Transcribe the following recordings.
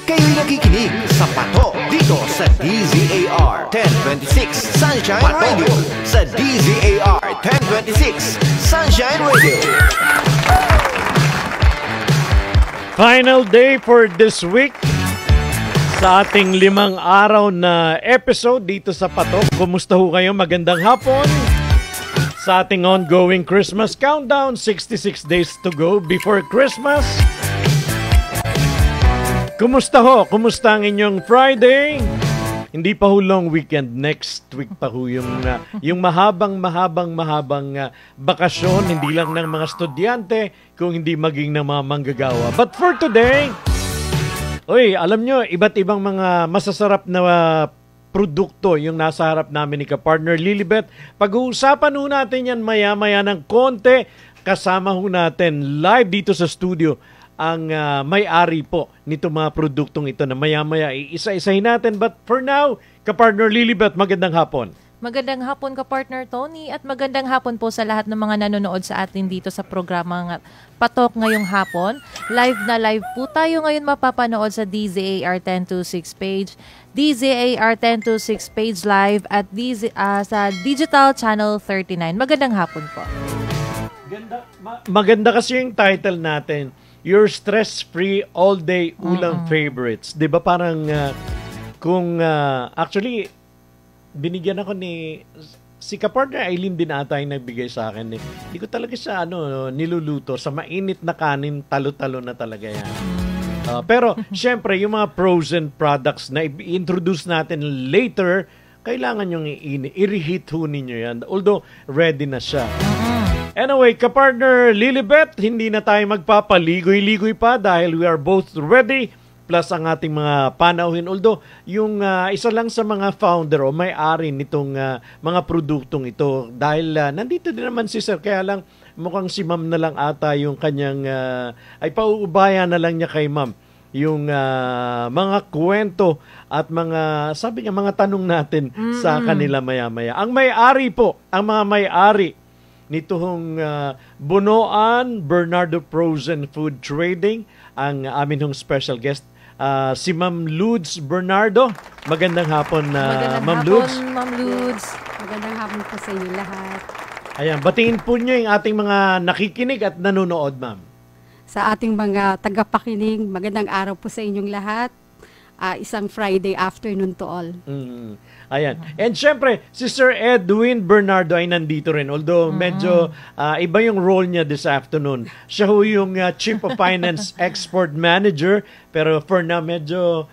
Kayo'y nakikinig sa Pato dito sa DZAR 1026 Sunshine Radio. Sa DZAR 1026 Sunshine Radio. Final day for this week sa ating 5 araw na episode dito sa Patok. Kumusta ho kayo? Magandang hapon sa ating ongoing Christmas countdown. 66 days to go before Christmas. Kumusta ho? Kumusta ang inyong Friday? Hindi pa ho long weekend. Next week pa ho yung mahabang bakasyon, hindi lang ng mga estudyante, kung hindi maging ng mga manggagawa. But for today, alam nyo, iba't ibang mga masasarap na produkto yung nasa harap namin ni ka-partner Lilibet. Pag-uusapan ho natin yan maya-maya ng konti. Kasama ho natin live dito sa studio ang may-ari po nito mga produktong ito na maya-maya isa-isahin natin. But for now, ka-partner Lilibet, magandang hapon. Magandang hapon ka-partner Tony at magandang hapon po sa lahat ng mga nanonood sa atin dito sa programang Patok ngayong hapon. Live na live po tayo ngayon mapapanood sa DZAR 1026 page, DZAR 1026 page live at sa Digital Channel 39. Magandang hapon po. Maganda kasi yung title natin, Your Stress-Free All-Day Ulam Favorites. Di ba parang actually, binigyan ako si ka-partner Aileen din ata yung nagbigay sa akin. Hindi ko talaga siya niluluto. Sa mainit na kanin, talo-talo na talaga yan. Pero, syempre, yung mga frozen products na i-introduce natin later, kailangan yung i-reheat ho ninyo yan. Although, ready na siya. Anyway, ka-partner Lilibet, hindi na tayo magpapaligoy-ligoy pa dahil we are both ready. Plus ang ating mga panauhin. Although, yung isa lang sa mga founder o may-ari nitong mga produktong ito. Dahil nandito din naman si Sir. Kaya lang mukhang si Ma'am na lang ata yung kanyang, ay pauubaya na lang niya kay Ma'am. Yung mga kwento at sabi niya, mga tanong natin sa kanila maya-maya. Ang may-ari po, ang mga may-ari nitong Bunoan Bernardo Frozen Food Trading, ang amin hong special guest, si Ma'am Lourdes Bernardo. Magandang hapon, Ma'am Lourdes. Ma'am Lourdes. Magandang hapon po sa inyo lahat. Ayan, batiin po niyo yung ating mga nakikinig at nanonood, Ma'am. Sa ating mga tagapakinig, magandang araw po sa inyong lahat. Isang Friday afternoon to all. Ayan. And syempre, si Sir Edwin Bernardo ay nandito rin. Although medyo iba yung role niya this afternoon. Siya ho yung Chief of Finance Export Manager. Pero for now, medyo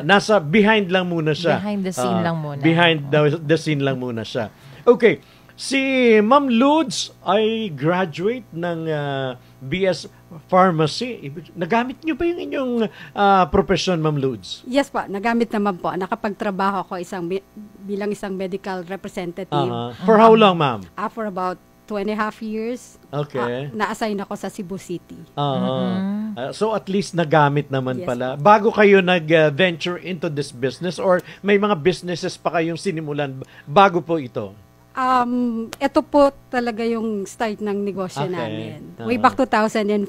nasa behind lang muna siya. Behind the scene lang muna. Behind the scene lang muna siya. Okay. Si Ma'am Lourdes ay graduate ng BS Pharmacy. Nagamit niyo ba yung inyong profession, Ma'am Lourdes? Yes po, nagamit naman po. Nakapagtrabaho ako bilang isang medical representative. For how long, Ma'am? For about 2.5 years. Okay. Na-assign ako sa Cebu City. So at least nagamit naman pala. Bago kayo nag-venture into this business or may mga businesses pa kayong sinimulan bago po ito? Ito po talaga yung start ng negosyo namin. Way back 2002,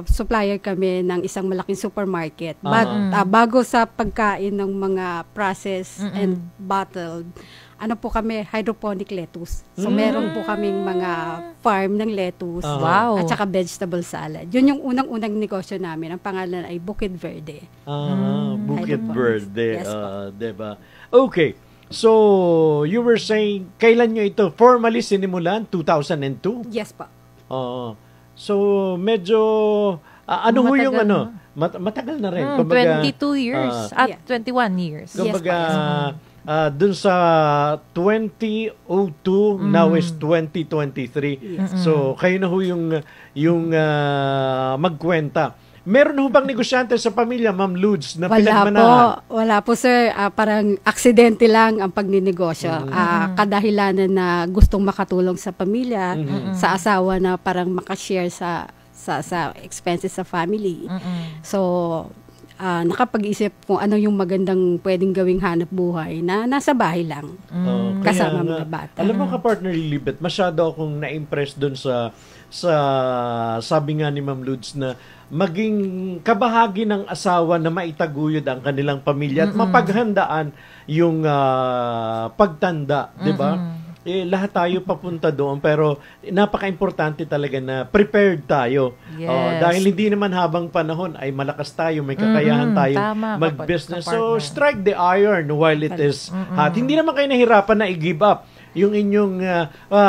supplier kami ng isang malaking supermarket. But bago sa pagkain ng mga processed and bottled, po kami, hydroponic lettuce. So meron po kaming mga farm ng lettuce at saka vegetable salad. Yun yung unang-unang negosyo namin. Ang pangalan ay Bukid Verde. Bukid Verde. Yes, diba? Okay. So, you were saying, kailan nyo ito formally sinimulan? 2002? Yes pa. So, medyo, ho yung matagal na rin. Kumbaga, 22 years at 21 years. Kumbaga, dun sa 2002, now is 2023. Yes. So, kayo na ho yung magkwenta. Meron ho bang negosyante sa pamilya, Ma'am Lourdes, na pinagmanahan? Wala po, sir. Parang aksidente lang ang pagninegosyo. Kadahilanan na gustong makatulong sa pamilya, sa asawa na parang makashare sa expenses sa family. So, nakapag-isip kung ano yung magandang pwedeng gawing hanap buhay na nasa bahay lang. Kasama mga bata. Alam mo ka-partner Lilibet, masyado akong na-impress doon sa sabi nga ni Ma'am Lods na maging kabahagi ng asawa na maitaguyod ang kanilang pamilya at mapaghandaan yung pagtanda, di ba? Lahat tayo papunta doon pero napaka-importante talaga na prepared tayo. Yes. Dahil hindi naman habang panahon ay malakas tayo, may kakayahan tayo mag-business. So strike the iron while it is hot. Hindi naman kayo nahirapan na i-give up yung inyong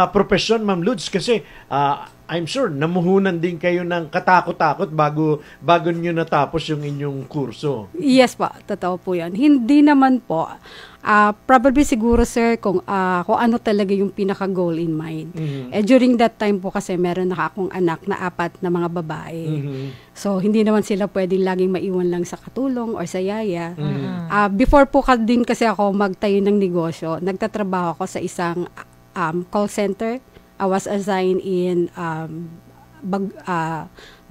profession, Ma'am Lods, kasi I'm sure namuhunan din kayo ng katakot-takot bago nyo natapos yung inyong kurso. Yes po, totoo po yan. Hindi naman po. Probably siguro sir kung ano talaga yung pinaka-goal in mind. During that time po kasi meron na akong anak na 4 na mga babae. So hindi naman sila pwedeng laging maiwan lang sa katulong or sa yaya. Before po din kasi ako magtayo ng negosyo, nagtatrabaho ako sa isang call center. I was assigned in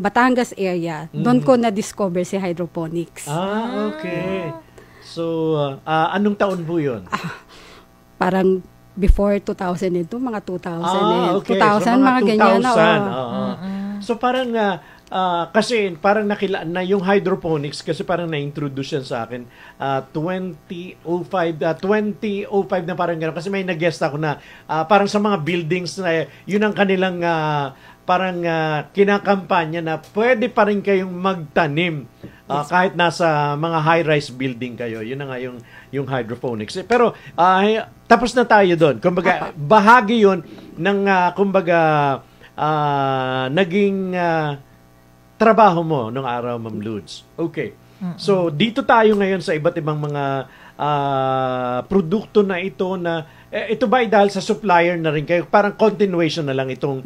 Batangas area. Doon ko na-discover si hydroponics. Okay. So, anong taon po yun? Parang before 2002, mga 2000. Okay. 2000, so, mga ganyan na. So, parang, kasi parang nakila na yung hydroponics, kasi parang na-introduce yan sa akin, 2005 na parang gano'n. Kasi may nag-guest ako na parang sa mga buildings na yun ang kanilang parang kinakampanya na pwede pa rin kayong magtanim kahit nasa mga high-rise building kayo. Yun na nga yung hydroponics. Pero tapos na tayo doon. Kumbaga, bahagi yun ng naging trabaho mo nung araw, Ma'am Lods. Okay. So, dito tayo ngayon sa iba't ibang mga produkto na ito na ito ba ay dahil sa supplier na rin kayo? Parang continuation na lang itong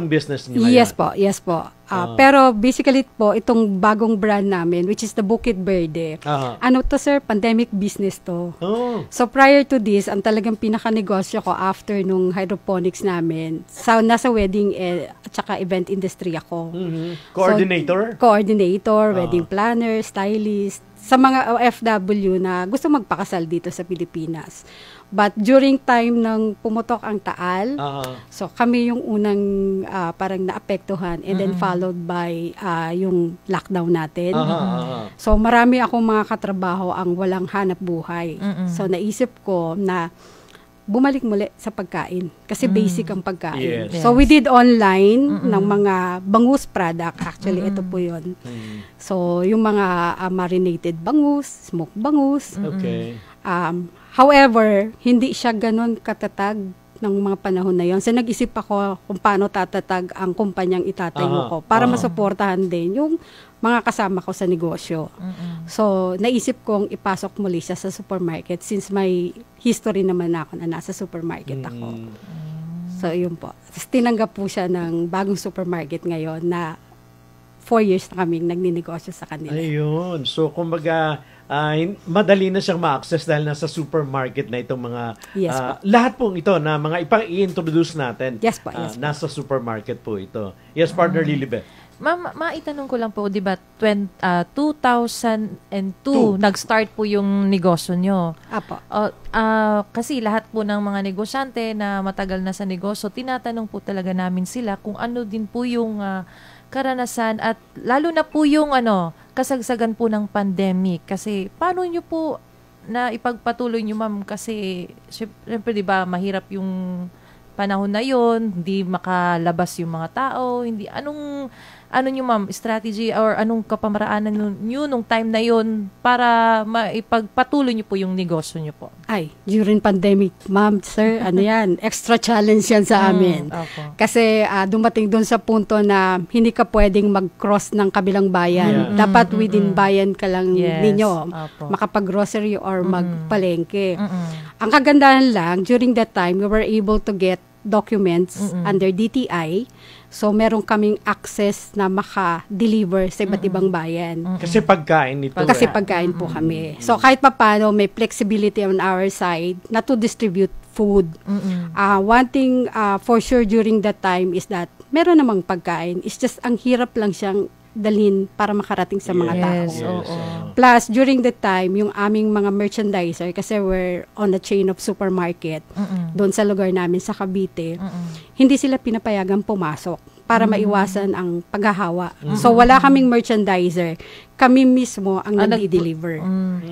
business niyo ngayon? Yes po. Pero basically po, itong bagong brand namin, which is the Bukid Verde, ano to sir, pandemic business to. So prior to this, ang talagang pinaka-negosyo ko after nung hydroponics namin, nasa wedding at saka event industry ako. Coordinator? So, coordinator, wedding planner, stylist, sa mga OFW na gusto magpakasal dito sa Pilipinas. But during time ng pumutok ang Taal, so kami yung unang parang naapektuhan and then followed by yung lockdown natin. So marami akong mga katrabaho ang walang hanap buhay. So naisip ko na bumalik muli sa pagkain kasi basic ang pagkain. Yes. So we did online ng mga bangus product. Actually, ito po yun. So yung mga marinated bangus, smoked bangus. Okay. However, hindi siya ganun katatag ng mga panahon na yon. So nag-isip ako kung paano tatatag ang kumpanyang itatayo ko para masuportahan din yung mga kasama ko sa negosyo. So naisip kong ipasok muli siya sa supermarket since may history naman ako na nasa supermarket ako. So yun po. Tapos tinanggap po siya ng bagong supermarket ngayon na 4 years na kaming nagninegosyo sa kanila. Ayun. So kumbaga madali na siyang ma-access dahil nasa supermarket na itong mga lahat pong ito na mga ipang-i-introduce natin. Yes po. Nasa supermarket po ito. Yes, partner Lilibet. Ma'am, maitanong ko lang po, di ba, 2002, nag-start po yung negosyo nyo. Apo. Kasi lahat po ng mga negosyante na matagal na sa negosyo, tinatanong po talaga namin sila kung ano din po yung karanasan at lalo na po yung kasagsagan po ng pandemic. Kasi paano nyo po na ipagpatuloy nyo, ma'am? Kasi syempre, di ba, mahirap yung panahon na yon, hindi makalabas yung mga tao, hindi ano nyo, ma'am, strategy or anong kapamaraanan nyo nung time na yon para maipagpatuloy nyo po yung negosyo nyo po? During pandemic, ma'am, sir, yan, extra challenge yan sa amin. Kasi dumating doon sa punto na hindi ka pwedeng mag-cross ng kabilang bayan. Dapat within bayan ka lang ninyo, makapag-grocery or magpalengke. Ang kagandahan lang, during that time, we were able to get documents under DTI. So, meron kaming access na maka-deliver sa iba't ibang bayan. Kasi pagkain ito. Kasi pagkain po kami. So, kahit papaano, may flexibility on our side na to distribute food. One thing for sure during that time is that meron namang pagkain. It's just, ang hirap lang siyang dalhin para makarating sa mga tao. Yes, oo. Plus, during the time, yung aming mga merchandiser, kasi we're on a chain of supermarket, doon sa lugar namin sa Cavite, hindi sila pinapayagang pumasok para maiwasan ang paghahawa. So, wala kaming merchandiser. Kami mismo ang nag-deliver.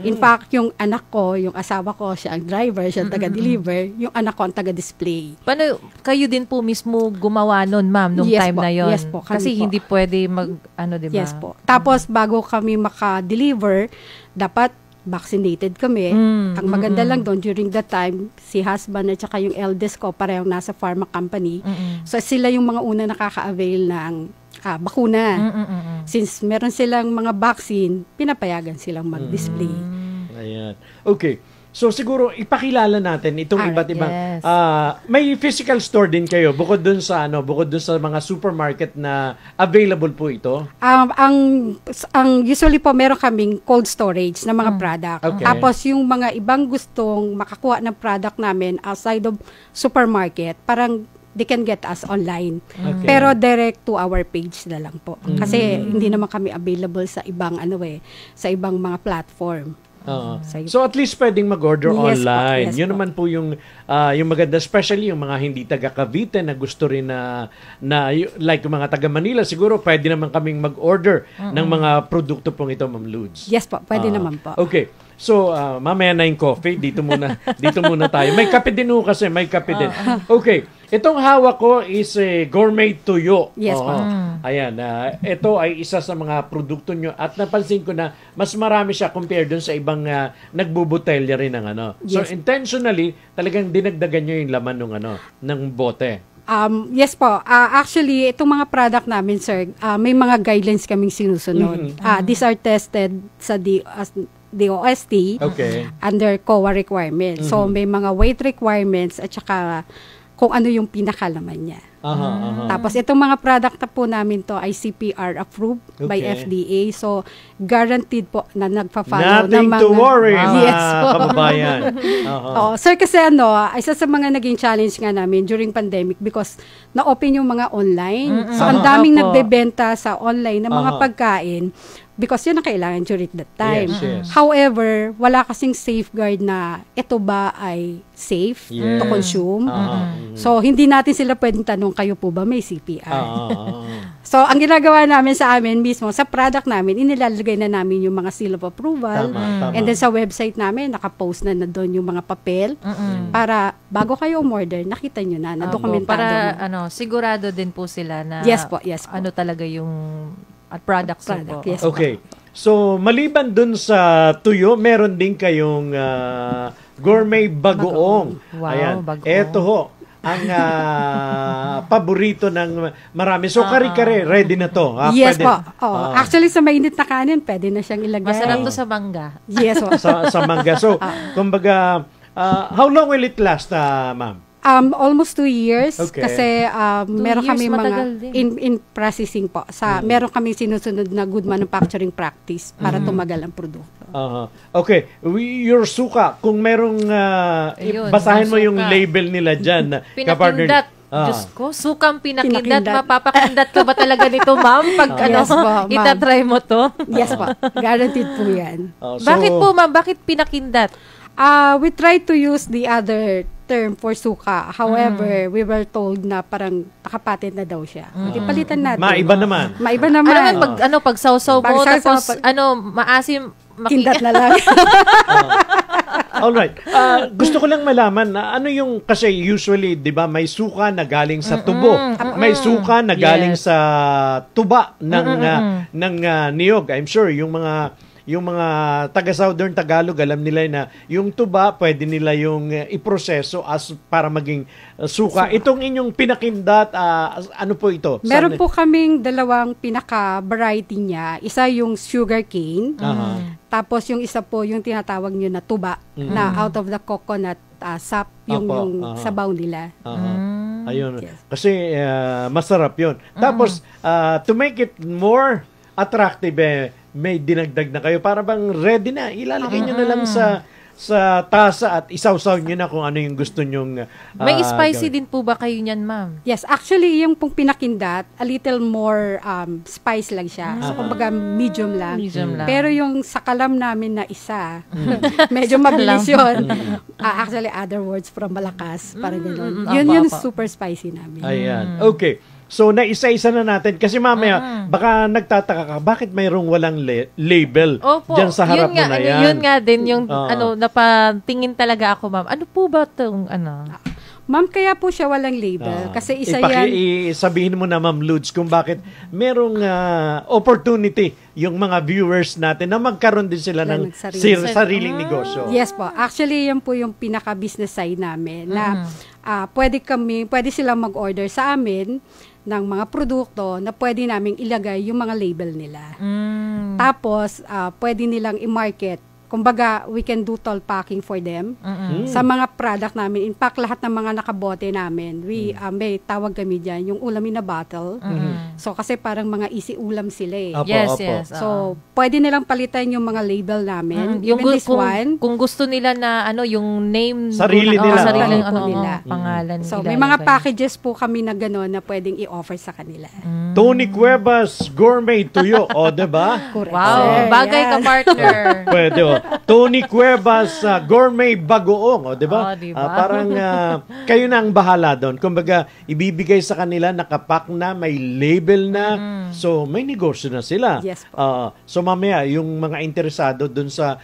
In fact, yung anak ko, yung asawa ko, siya ang driver, siya ang taga-deliver, yung anak ko ang taga-display. Paano, kayo din po mismo gumawa nun, ma'am, nung Yes time po, na yon? yes po, kami Kasi po. hindi pwede diba? Yes po. Tapos, bago kami maka-deliver, dapat vaccinated kami. Ang maganda lang doon, during that time, si husband at saka yung eldest ko, parehong nasa pharma company. So, sila yung mga una nakaka-avail ng bakuna. Since meron silang mga vaccine, pinapayagan silang mag-display. Ayan. Okay. So siguro ipakilala natin itong iba't ibang yes. May physical store din kayo bukod dun sa mga supermarket na available po ito. Ang usually po meron kaming cold storage na mga product. Okay. Tapos yung mga ibang gustong makakuha ng product namin outside of supermarket, parang they can get us online. Okay. Pero direct to our page na lang po. Kasi hindi naman kami available sa ibang sa ibang mga platform. So at least pwedeng mag-order Yes po, online. yes Yun po. naman po yung maganda, especially yung mga hindi taga Cavite na gusto rin na like yung mga taga Manila, siguro pwede naman kaming mag-order ng mga produkto pong ito, Ma'am Lourdes. Yes po, pwede naman po. Okay. So, mamaya na yung coffee. Dito muna tayo. May kape din ho kasi. May kape din. Okay. Itong hawak ko is gourmet tuyo. Yes po. Ayan. Ito ay isa sa mga produkto nyo. At napansin ko na mas marami siya compared dun sa ibang nagbubutelya rin ng ano. So, Yes. intentionally, talagang dinagdagan nyo yung laman ng bote. Yes po. Actually, itong mga product namin, sir, may mga guidelines kaming sinusunod. These are tested sa DOST Okay. under COA requirements. So, may mga weight requirements at saka kung ano yung pinakalaman niya. Tapos, itong mga product na po namin to ay CPR approved by Okay. FDA. So, guaranteed po na nagpa-follow ng Nothing mga... to worry, Yes mga po. kababayan. Oo, sir, kasi isa sa mga naging challenge nga namin during pandemic because na-open yung mga online. So, ang daming Opo. nagbebenta sa online ng mga pagkain because yun ang kailangan during that time. Yes, yes. However, wala kasing safeguard na ito ba ay safe to Yes. consume. So, hindi natin sila pwedeng tanong, kayo po ba may CPR? So, ang ginagawa namin sa amin mismo, sa product namin, inilalagay na namin yung mga seal of approval. Tama. And then sa website namin, nakapost na doon yung mga papel para bago kayo umorder, nakita nyo na dokumentado. Para sigurado din po sila na Yes po, yes po. ano talaga yung products Product, po. yes po. Okay. So, maliban dun sa tuyo, meron din kayong gourmet bagoong. Wow, Ayan. bagoong. Eto ho, ang paborito ng marami. So, kare-kare, ready na to. Yes Pwede- po. Actually, sa mainit na kanin, pwede na siyang ilagay. Masarap to sa mangga. Yes po. sa mangga. So, kumbaga, how long will it last, ma'am? Almost 2 years. Okay. Kasi meron years, kami mga matagal din. in processing po. Meron kami sinusunod na good manufacturing practice para tumagal ang produkto. Okay. Your suka, kung merong, Ayun, basahin mo yung yung suka. label nila dyan. kapartner. Pinakindat. Diyos ko, sukang pinakindat. Pinakindat. Mapapakindat ka ba talaga nito, ma'am? Pag Yes po, ma'am. itatry mo to? Yes po. Guaranteed po yan. Bakit po, ma'am? Bakit pinakindat? We try to use the other term for suka. However, we were told na parang nakapatent na daw siya. Hindi palitan natin. Maiba naman. Maiba naman. Pag sausaw mo, Pag sausaw, tapos maasim, Kindat na lang. Alright. Gusto ko lang malaman na ano yung, kasi usually, di ba, may suka na galing sa tubo. May suka na galing Yes. sa tuba ng niyog. I'm sure yung mga taga-Southern Tagalog, alam nila na yung tuba, pwede nila yung iproseso as para maging suka. Itong inyong pinakindat, ano po ito? Meron po kaming dalawang pinaka-variety niya. Isa yung sugar cane. Tapos yung isa po yung tinatawag nyo na tuba na out of the coconut sap yung sabaw nila. Ayun. Kasi masarap yun. Tapos, to make it more attractive, may dinagdag na kayo. Para bang ready na. Ilalagay nyo na lang sa sa tasa at isawsaw nyo na kung ano yung gusto nyong May spicy gawin. din po ba kayo niyan, ma'am? Yes, actually, yung pong pinakindat, a little more spice lang siya. So, kumbaga, medium lang. Medium lang. Pero yung sa kalam namin na isa, medyo mabilis yun. Actually, other words from Malakas, parang gano'n. Yun yung super spicy namin. Ayan. Okay. So, naisa-isa na natin. Kasi mamaya, baka nagtataka ka, bakit mayroong walang label Opo. dyan sa harap mo na yan? Yun nga din, yung napatingin talaga ako, ma'am. Ano po ba itong Ma'am, kaya po siya walang label. Kasi isa yan. Sabihin mo na, Ma'am Ludes, kung bakit merong opportunity yung mga viewers natin na magkaroon din sila ng sariling negosyo. Yes po. Actually, yan po yung pinaka-business side namin na pwede silang mag-order sa amin ng mga produkto na pwede naming ilagay yung mga label nila. Tapos, pwede nilang i-market. Kumbaga, we can do toll packing for them sa mga product namin. In fact, lahat ng mga nakabote namin, may tawag kami dyan, yung ulamin na bottle. So, kasi parang mga easy ulam sila eh. Yes. So, pwede nilang palitan yung mga label namin. Yung Even this one. Kung gusto nila na yung name Sarili nila. Sariling nila. pangalan. So, may mga packages po kami na gano'n na pwedeng i-offer sa kanila. Tony Cuevas Gourmet Tuyo. O, diba? Correct. Wow, bagay ka, partner. Pwede, o. Tony Cuevas Gourmet Bagoong. O, diba? Diba? Parang kayo na ang bahala doon. Kumbaga, ibibigay sa kanila, nakapack na, may label na. So, may negosyo na sila. Yes po. So, mamaya, yung mga interesado doon sa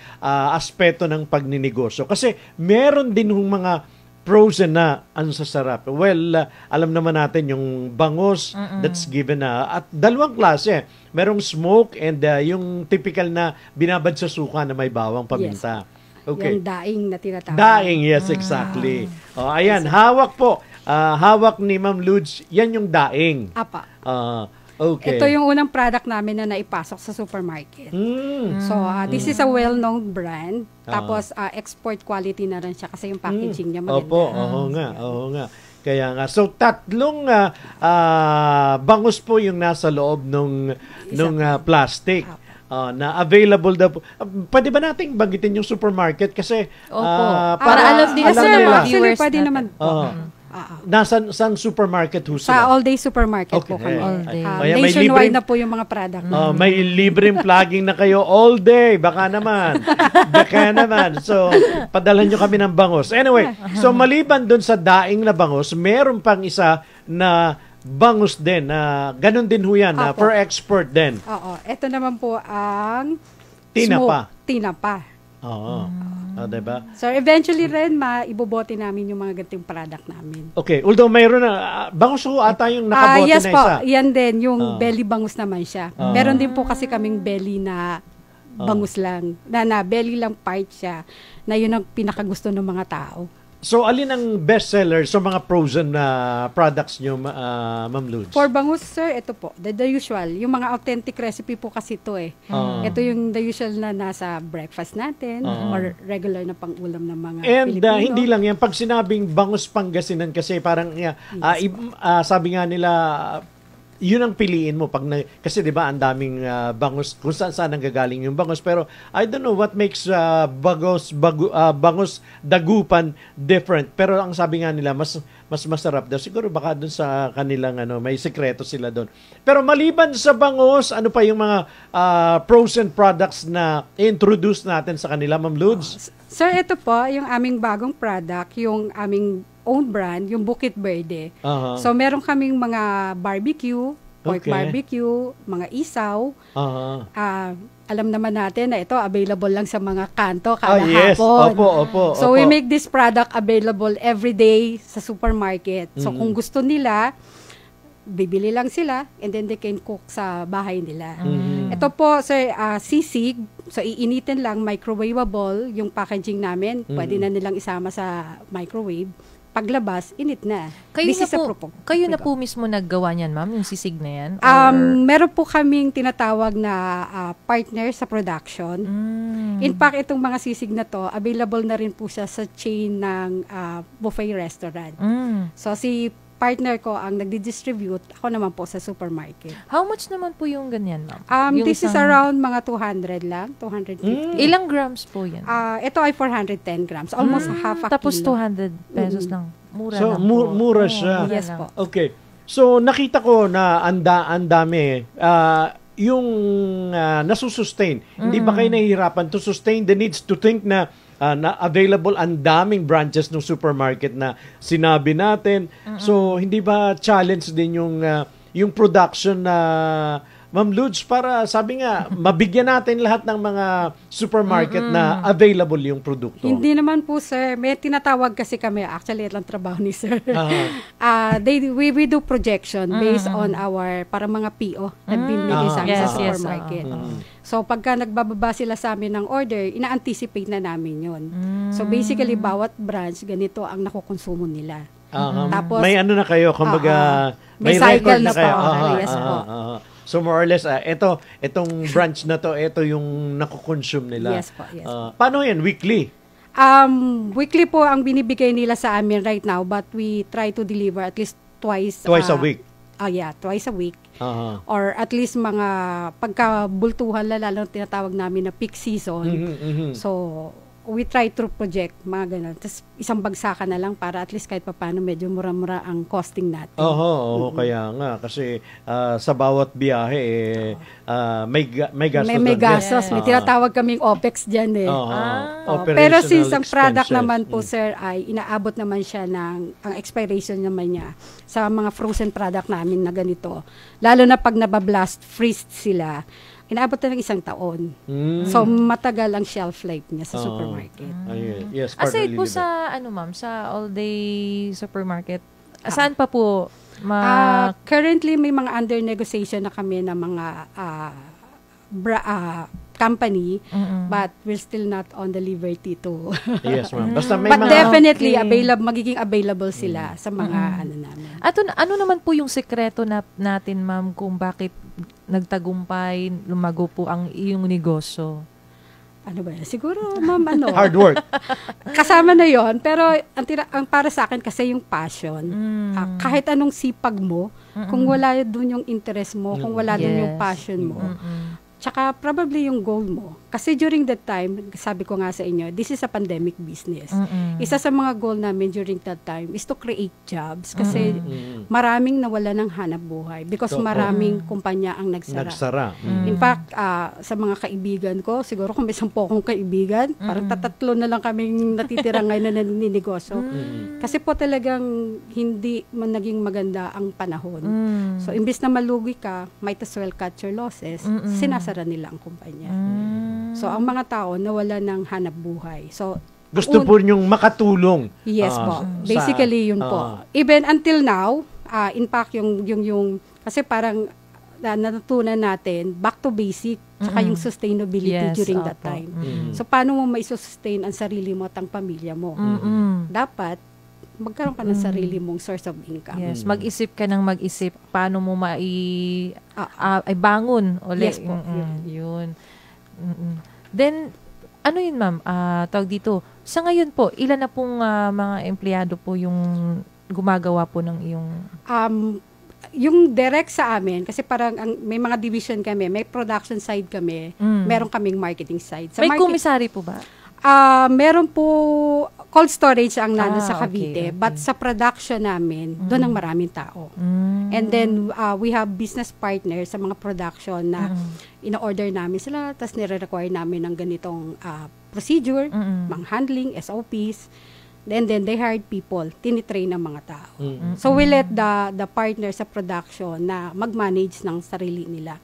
aspeto ng pagninegosyo. Kasi, meron din yung mga frozen na ang sasarap. Well, alam naman natin yung bangus that's given na. At dalawang klase. Merong smoke and yung typical na binabad sa suka na may bawang paminta. Yes. Okay. Yung daing na tinatawag. Daing, yes, exactly. Ayan, hawak po. Hawak ni Ma'am Ludes, yan yung daing. Apa. Okay. Ito yung unang product namin na naipasok sa supermarket. So, this is a well-known brand. Tapos, export quality na rin siya kasi yung packaging niya maganda. Opo, oo nga. Kaya nga. So, tatlong bangus po yung nasa loob nung plastic. Na available daw po. Pwede ba nating banggitin yung supermarket? Kasi, Opo. Para alam din alam sa nila. mga Actually, viewers pwede natin. naman po. Nasaan supermarket ho Sa sila? all-day supermarket po Okay. kami. All day. Kaya may Nationwide libreng- na po yung mga product. May libreng plugging na kayo all day. Baka naman. So, padalhan nyo kami ng bangus. Anyway, so maliban dun sa daing na bangus, meron pang isa na bangus din. Ganun din ho yan. Apo. For export din. Oo. Ito naman po ang Tinapa. tinapa. Oo. Diba? So, eventually rin, maibobote namin yung mga ganitong product namin. Okay. Although mayroon na, bangus ho ata yung nakabote Yes na po, isa. yan din, yung belly bangus naman siya. Meron din po kasi kaming belly na bangus lang, na belly lang part siya, na yun ang pinakagusto ng mga tao. So, alin ang bestseller sa mga frozen na products nyo, Ma'am Ludes? For bangus, sir, ito po, the usual. Yung mga authentic recipe po kasi ito eh. Ito yung the usual na nasa breakfast natin or regular na pang-ulam ng mga And Pilipino. hindi lang yan. Pag sinabing bangus Pangasinan kasi parang sabi nga nila, yun ang piliin mo kasi 'di ba ang daming bangus kung saan nanggagaling yung bangus, pero I don't know what makes bangus dagupan different, pero ang sabi nga nila mas masarap daw siguro, baka doon sa kanilang may sekreto sila doon. Pero maliban sa bangus, ano pa yung mga frozen products na introduce natin sa kanila, Ma'am Ludes? Sir, ito po yung aming bagong product, yung aming own brand, yung Bukit Verde. So, meron kaming mga barbecue, pork barbecue, mga isaw. Alam naman natin na ito available lang sa mga kanto kada yes. hapon. Opo. So, we make this product available every day sa supermarket. So, kung gusto nila, bibili lang sila and then they can cook sa bahay nila. Ito po, sir, sisig. So, iinitin lang, microwavable yung packaging namin. Pwede na nilang isama sa microwave. Paglabas, init na. Kayo na po mismo naggawa niyan, ma'am, yung sisig na yan? Meron po kaming tinatawag na partner sa production. In fact, itong mga sisig na to, available na rin po siya sa chain ng buffet restaurant. So, si partner ko ang nagdi-distribute, ako naman po sa supermarket. How much naman po yung ganyan, ma'am? Yung This is around mga 200 lang, 250. Ilang grams po yan? Ito ay 410 grams, almost half a Tapos kilo. 200 pesos lang. Mura So, lang po. mura siya. Mura Yes lang. po. Okay. So, nakita ko na ang dami. Yung nasusustain. Hindi ba kayo nahihirapan to sustain the needs to think na available ang daming branches ng supermarket na sinabi natin. So, hindi ba challenge din yung production na Ma'am Luz, para sabi nga, mabigyan natin lahat ng mga supermarket na available yung produkto. Hindi naman po, sir. May tinatawag kasi kami. Actually, ito lang trabaho ni sir. We do projection based on our, para mga PO na binibigay sa amin sa supermarket. So, pagka nagbababa sila sa amin ng order, ina-anticipate na namin yun. So, basically, bawat branch, ganito ang nakukonsumo nila. Tapos, may ano na kayo, kumbaga, may record cycle na kayo. po. Yes po. So more or less, itong branch na to, ito yung nakukonsume nila. Yes po, yes paano yan? Weekly? Weekly po ang binibigay nila sa amin right now, but we try to deliver at least twice Twice a week? Twice a week. Or at least mga pagkabultuhan, lalo tinatawag namin na peak season. So, we try to project, mga ganun. Tapos isang bagsakan na lang para at least kahit papaano medyo mura-mura ang costing natin. Kaya nga. Kasi sa bawat biyahe, may gastos. May gastos. May tinatawag kaming OPEX dyan eh. Pero since ang product naman po, sir, ay inaabot naman siya ang expiration naman niya sa mga frozen product namin na ganito. Lalo na pag nabablast, freeze sila, inaabot na ng 1 taon. So, matagal ang shelf life niya sa supermarket. Yes, Aside po sa, ma'am, sa all-day supermarket, saan pa po currently, may mga under negotiation na kami na mga company, but we're still not on the liberty to... Yes, ma'am. Basta may but mga... definitely, magiging available sila sa mga namin. At ano naman po yung sekreto natin, ma'am, kung bakit nagtagumpay, lumago po ang iyong negosyo? Ano ba yan? Siguro, ma'am, Hard work. Kasama na yon, pero ang para sa akin kasi yung passion. Kahit anong sipag mo, kung wala doon yung interest mo, kung wala doon yung passion mo, tsaka probably yung goal mo. Kasi during that time, sabi ko nga sa inyo, this is a pandemic business. Isa sa mga goal namin during that time is to create jobs. Kasi maraming nawala ng hanap buhay because maraming kumpanya ang nagsara. In fact, sa mga kaibigan ko, siguro kung may 10 akong kaibigan, parang 3 na lang kaming natitira ngayon na naninegosyo. Kasi po talagang hindi naging maganda ang panahon. So, imbis na malugi ka, might as well cut your losses, sinasara nila ang kumpanya. So, ang mga tao nawala ng hanap buhay. So, gusto po niyong makatulong. Yes po. Basically, yun po. Even until now, in fact, yung kasi parang natutunan natin, back to basic, saka yung sustainability during that time. So, paano mo mai-sustain ang sarili mo at ang pamilya mo? Dapat, magkaroon ka ng sarili mong source of income. Yes, mag-isip ka ng mag-isip paano mo bangon ulit. Yes po. Yun. Then, ano yun, ma'am? Tawag dito, sa ngayon po, ilan na pong mga empleyado po yung gumagawa po ng iyong... Yung direct sa amin, kasi parang may mga division kami, may production side kami, meron kaming marketing side. May commissary po ba? Meron po cold storage ang nandun sa Cavite, okay. but sa production namin, doon ang maraming tao. And then, we have business partners sa mga production na ina-order namin sila, tapos nire-require namin ng ganitong procedure, mga handling, SOPs. Then they hired people, tinitrain ng mga tao. So we let the partner sa production na mag-manage ng sarili nila.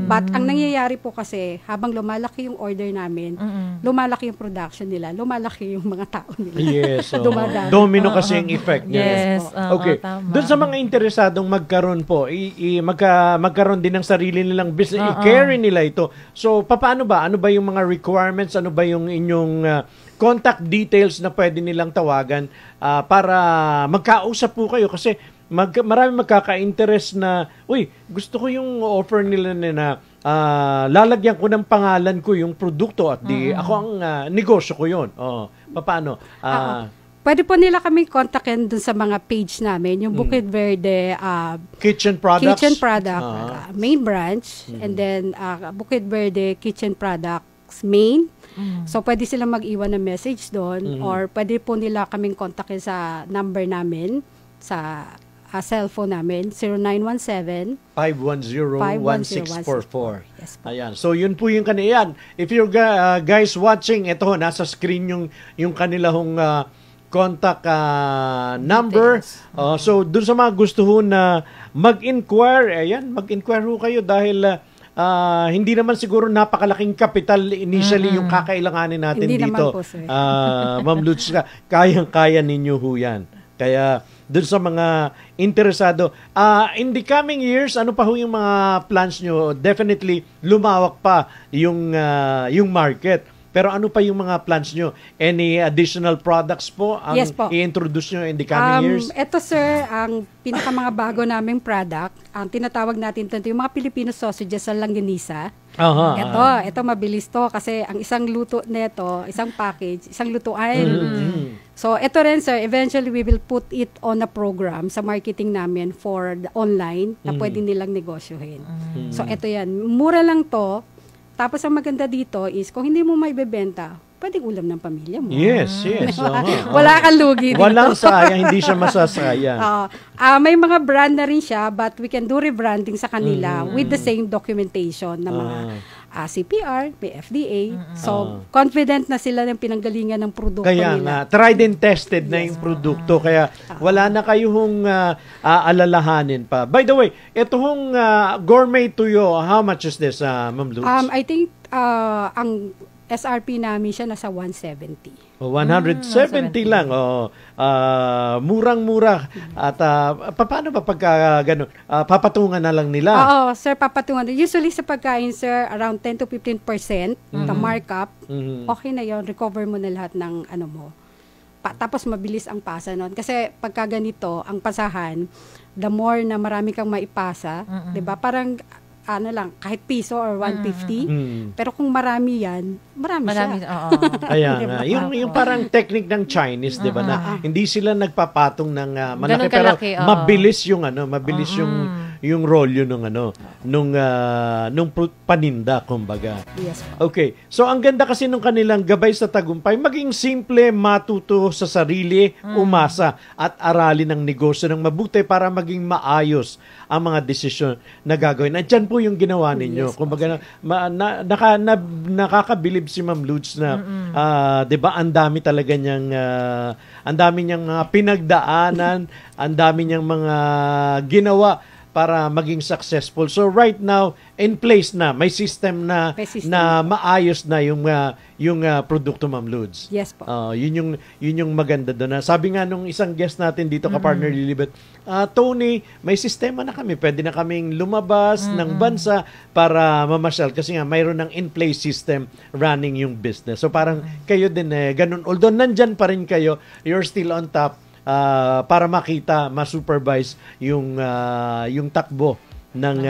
But ang nangyayari po kasi, habang lumalaki yung order namin, lumalaki yung production nila, lumalaki yung mga tao nila. Yes. Domino kasi yung effect niya. Yes. Okay. Doon sa mga interesadong magkaroon po, magkaroon din ng sarili nilang business, i-carry nila ito. So, paano ba? Ano ba yung mga requirements? Ano ba yung inyong contact details na pwede nilang tawagan para magkausap po kayo? Kasi marami magkaka-interest na, gusto ko yung offer nila na lalagyan ko ng pangalan ko yung produkto at ako ang negosyo ko yun. Paano? Pwede po nila kami kontakin dun sa mga page namin, yung Bukid Verde Kitchen products? Kitchen Product main branch, and then Bukid Verde Kitchen Products main. So, pwede sila mag-iwan ng message doon, or pwede po nila kaming kontakin sa number namin, sa cellphone namin, 0917 510-1644. Yes po. Ayan. So, yun po yung kanila. If you're guys watching, ito, nasa screen yung kanilang contact number. So, dun sa mga gusto ho na mag-inquire, ayan, mag-inquire ho kayo dahil hindi naman siguro napakalaking kapital initially yung kakailanganin natin Hindi dito. naman po, sir. Ma'am Lutz, kayang-kaya ninyo ho yan. Kaya, dun sa mga interesado, in the coming years, ano pa ho yung mga plans nyo? Definitely, lumawak pa yung market. Pero ano pa yung mga plans nyo? Any additional products po ang Yes po. i-introduce nyo in the coming years? Ito, sir, ang pinaka mga bago naming product, ang tinatawag natin ito, yung mga Filipino sausages sa langganisa. Ito mabilis to kasi ang isang luto nito, isang package, isang lutuan. So, ito rin, sir, eventually we will put it on a program sa marketing namin for the online na pwede nilang negosyohin. So, ito yan. Mura lang to. Tapos, ang maganda dito is, kung hindi mo may bebenta, pwedeng ulam ng pamilya mo. Yes. Wala kang lugi dito. Walang sayang, hindi siya masasayang. May mga brand na rin siya, but we can do rebranding sa kanila with the same documentation ng mga CPR, may FDA. So, confident na sila ng pinanggalingan ng produkto Kaya nila. tried and tested na yung produkto. Kaya wala na kayong alalahanin pa. By the way, ito hong gourmet tuyo, how much is this, Ma'am Lutz? I think ang SRP namin siya nasa 170. 170 lang. Murang-mura. At paano ba pagka ganun? Papatungan na lang nila? Oo, sir, papatungan. Usually sa pagkain, sir, around 10 to 15% the markup. Okay na yon, recover mo na lahat ng ano mo. Tapos mabilis ang pasa nun. Kasi pagka ganito, ang pasahan, the more na marami kang maipasa, 'di ba? Parang kahit piso or 150. Pero kung marami yan, marami siya. Kaya nga, yung parang technique ng Chinese, 'di ba, na hindi sila nagpapatong ng malaki pero mabilis yung yung rolyo nung paninda, kumbaga. Yes po. Okay. So ang ganda kasi nung kanilang gabay sa tagumpay, maging simple, matuto sa sarili, umasa at aralin ang negosyo ng mabuti para maging maayos ang mga desisyon na gagawin. At yan po yung ginawa ninyo. Yes, kumbaga, nakakabilib si Ma'am Lutz na, 'di ba, ang dami talaga niyang pinagdaanan, ang dami niyang mga ginawa para maging successful. So right now, in place na, may system na maayos na yung produkto, Ma'am Lutz. Yes po. Yun yung maganda doon. Sabi nga nung isang guest natin dito, ka-partner Lilibet, Tony, may sistema na kami. Pwede na kaming lumabas ng bansa para mamasyal kasi nga mayroon ng in-place system running yung business. So parang kayo din ganun. Although nandyan pa rin kayo, you're still on top para makita, ma-supervise yung takbo ng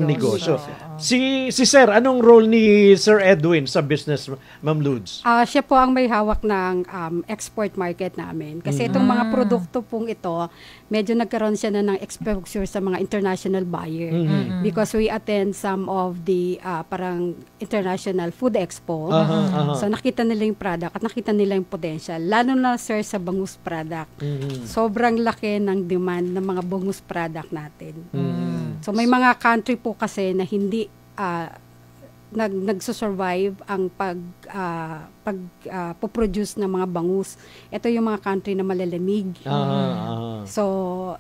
negosyo. Si Sir, anong role ni Sir Edwin sa business, Ma'am Lutz? Siya po ang may hawak ng export market namin. Kasi itong mga produkto pong ito, medyo nagkaroon siya na ng exposure sa mga international buyer. Because we attend some of the parang international food expo. So nakita nila yung product at nakita nila yung potential. Lalo na, sir, sa bangus product. Sobrang laki ng demand ng mga bangus product natin. So may mga country po kasi na hindi nagsusurvive ang pag-produce ng mga bangus. Ito yung mga country na malalamig. So,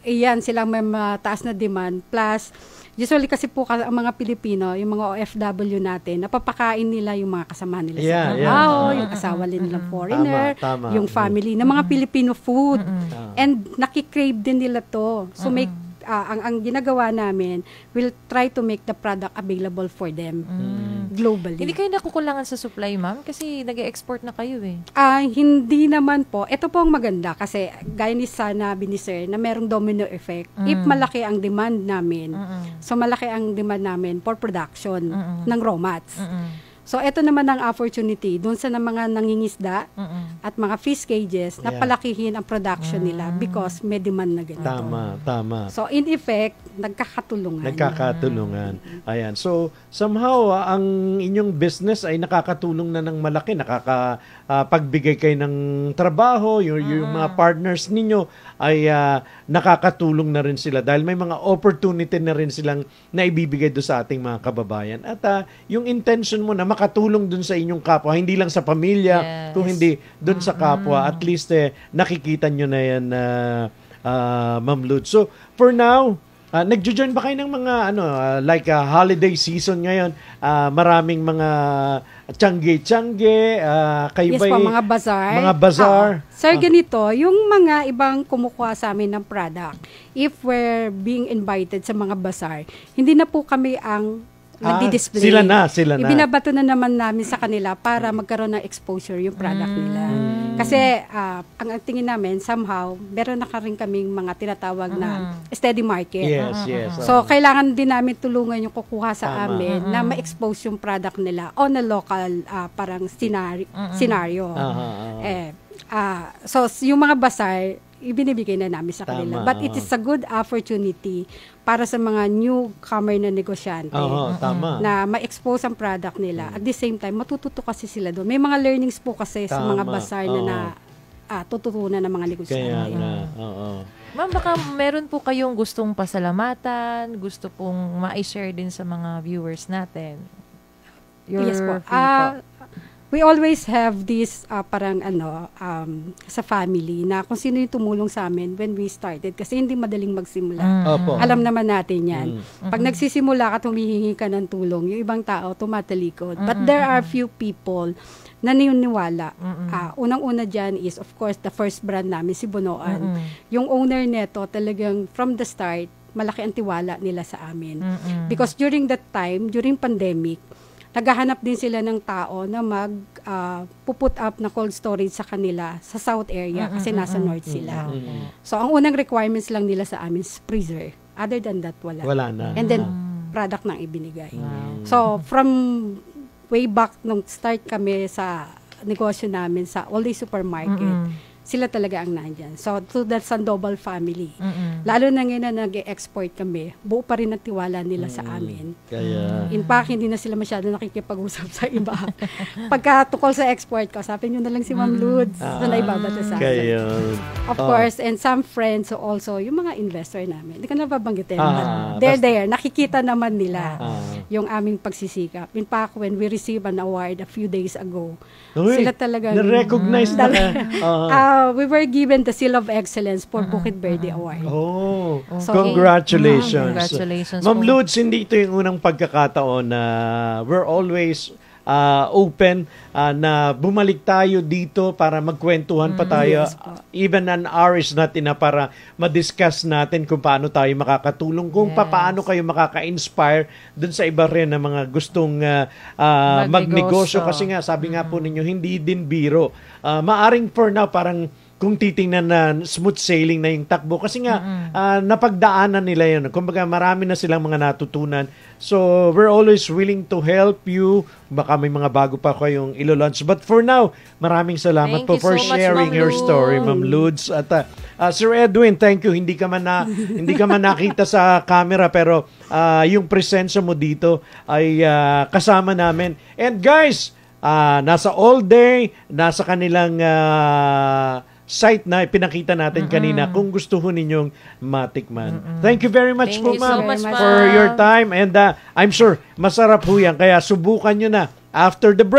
iyan, silang may mataas na demand. Plus, usually kasi po ang mga Pilipino, yung mga OFW natin, napapakain nila yung mga kasama nila sa trabaho, yung asawa nilang foreigner, tama. yung family ng mga Filipino food. And nakikrave din nila to. So, ang ginagawa namin, we'll try to make the product available for them globally. Hindi kayo nakukulangan sa supply, ma'am? Kasi nag-export na kayo eh. Hindi naman po. Ito po ang maganda kasi gaya ni sinabi ni Sir na merong domino effect. If malaki ang demand namin, so malaki ang demand namin for production ng raw mats. So, ito naman ang opportunity doon sa mga nangingisda at mga fish cages na palakihin ang production nila because may demand na ganito. Tama. So, in effect, nagkakatulungan. Ayan. So, somehow, ang inyong business ay nakakatulong na ng malaki. Pagbigay kayo ng trabaho, yung mga partners ninyo ay nakakatulong na rin sila dahil may mga opportunity na rin silang naibibigay doon sa ating mga kababayan. At yung intention mo na makatulong doon sa inyong kapwa, hindi lang sa pamilya, kung hindi doon sa kapwa, at least nakikita nyo na yan, Ma'am Lud. So, for now, nagjo-join ba kayo ng mga holiday season ngayon? Maraming mga tiyangge-tiyangge, kayo Yes po, mga bazaar. Mga bazaar. Sir, ganito, yung mga ibang kumukuha sa amin ng product, if we're being invited sa mga bazaar, hindi na po kami ang nagdi-display. Sila na. Ibinabato na naman namin sa kanila para magkaroon ng exposure yung product nila. Kasi ang tingin namin, somehow, meron na rin kaming mga tinatawag na steady market. Yes. So, kailangan din namin tulungan yung kukuha sa amin na ma-expose yung product nila on a local parang scenario. So, yung mga bazaar, ibinibigay na namin sa kanila. But it is a good opportunity para sa mga newcomer na negosyante na ma-expose ang product nila. At the same time, matututo kasi sila doon. May mga learnings po kasi sa mga bazaar na tututunan ng mga negosyante. Ma'am, baka meron po kayong gustong pasalamatan, gusto pong ma-share din sa mga viewers natin. Yes po. We always have this sa family na kung sino yung tumulong sa amin when we started kasi hindi madaling magsimula. Alam naman natin yan. Pag nagsisimula ka, humihingi ka ng tulong, yung ibang tao tumatalikod. But there are few people na niniwala. Unang-una dyan is, of course, the first brand namin, si Bonoan. Yung owner neto, talagang from the start, malaki ang tiwala nila sa amin. Because during that time, during pandemic, naghahanap din sila ng tao na puput up na cold storage sa kanila sa south area kasi nasa north sila. So, ang unang requirements lang nila sa amin is freezer. Other than that, wala na. And then, product nang ibinigay. So, from way back nung start kami sa negosyo namin sa all-day supermarket, sila talaga ang nandyan. So, to that Sandoval family. Lalo na ngayon na nag-export kami, buo pa rin ang tiwala nila sa amin. In fact, hindi na sila masyado nakikipag-usap sa iba. Pagka tukol sa export ko, sabi nyo na lang si Ma'am Ludes na naibabato sa akin. Of course, and some friends also, yung mga investor namin. Hindi ko na babanggitin. They're there. Nakikita naman nila yung aming pagsisikap. In fact, when we received an award a few days ago, sila talagang na-recognize na. We were given the Seal of Excellence for Bukid Verde Award. So, congratulations. Congratulations Ma'am Ludes, hindi ito yung unang pagkakataon na we're always open na bumalik tayo dito para magkwentuhan pa tayo. Even an hour is not enough para ma-discuss natin kung paano tayo makakatulong, kung paano kayo makaka-inspire dun sa iba rin na mga gustong magnegosyo. Kasi nga, sabi nga po ninyo, hindi din biro. Maaring for now, parang kung titingnan na smooth sailing na yung takbo. Kasi nga, napagdaanan nila yun. Kumbaga, marami na silang mga natutunan. So, we're always willing to help you. Baka may mga bago pa kayong ilo-launch. But for now, maraming salamat po for sharing your story, Ma'am Ludes. At Sir Edwin, thank you. Hindi ka man nakita sa camera, pero yung presensya mo dito ay kasama namin. And guys, nasa all day, nasa kanilang site na pinakita natin kanina kung gusto ho ninyong matikman. Thank you very much po, ma'am, for your time. And I'm sure masarap ho yan. Kaya subukan nyo na after the break.